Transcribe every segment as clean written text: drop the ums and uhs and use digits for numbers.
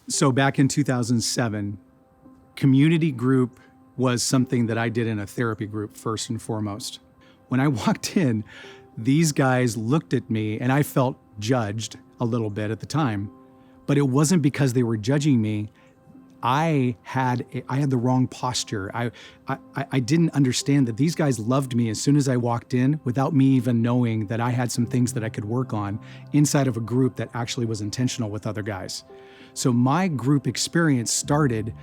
So back in 2007, community group was something that I did in a therapy group first and foremost. When I walked in, these guys looked at me and I felt judged a little bit at the time, but it wasn't because they were judging me. I had the wrong posture. I didn't understand that these guys loved me as soon as I walked in without me even knowing that I had some things that I could work on inside of a group that actually was intentional with other guys. So my group experience started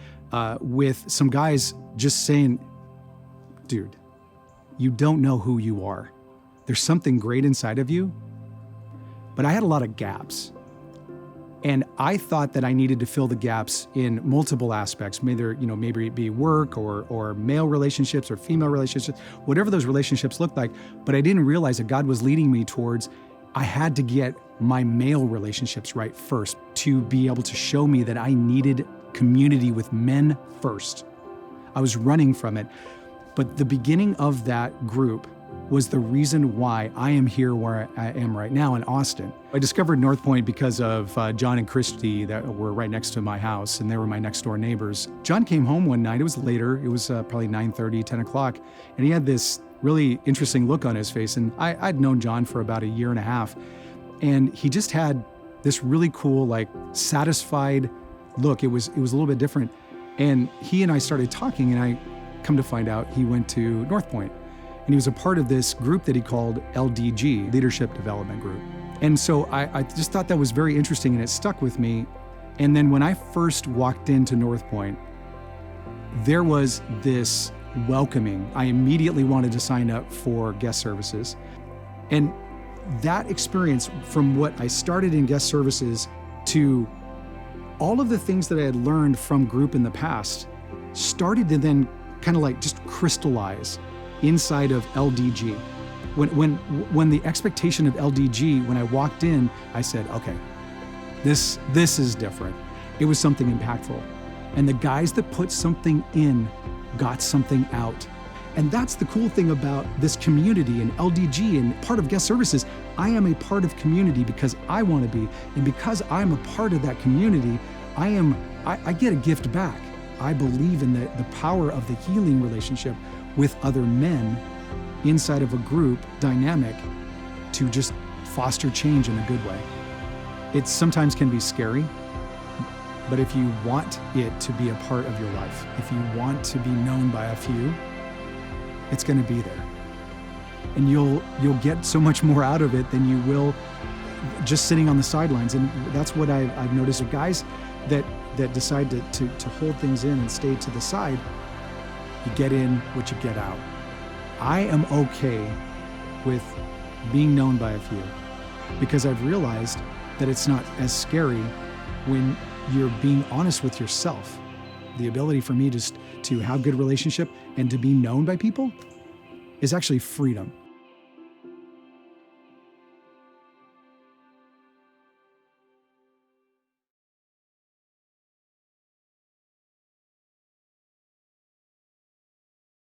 with some guys just saying, dude, you don't know who you are. There's something great inside of you. But I had a lot of gaps. And I thought that I needed to fill the gaps in multiple aspects, maybe it be work or male relationships or female relationships, whatever those relationships looked like. But I didn't realize that God was leading me towards, I had to get my male relationships right first to be able to show me that I needed community with men first. I was running from it. But the beginning of that group was the reason why I am here where I am right now in Austin. I discovered Northpoint because of John and Christy that were right next to my house, and they were my next door neighbors. John came home one night, it was later, it was probably 9:30, 10 o'clock, and he had this really interesting look on his face. And I'd known John for about a year and a half, and he just had this really cool, satisfied look. It was a little bit different. And he and I started talking, and I come to find out he went to Northpoint. And he was a part of this group that he called LDG, Leadership Development Group. And so I just thought that was very interesting, and it stuck with me. And then when I first walked into Northpoint, there was this welcoming. I immediately wanted to sign up for guest services. And that experience, from what I started in guest services to all of the things that I had learned from group in the past, started to then kind of just crystallize inside of LDG. When the expectation of LDG, when I walked in, I said, okay, this is different. It was something impactful. And the guys that put something in got something out. And that's the cool thing about this community and LDG and part of guest services. I am a part of community because I want to be. And because I'm a part of that community, I get a gift back. I believe in the power of the healing relationship with other men inside of a group dynamic to just foster change in a good way. It sometimes can be scary, but if you want it to be a part of your life, if you want to be known by a few, it's going to be there. And you'll get so much more out of it than you will just sitting on the sidelines. And that's what I've noticed with guys that decide to hold things in and stay to the side. You get in what you get out. I am okay with being known by a few because I've realized that it's not as scary when you're being honest with yourself. The ability for me just to have good relationship and to be known by people is actually freedom.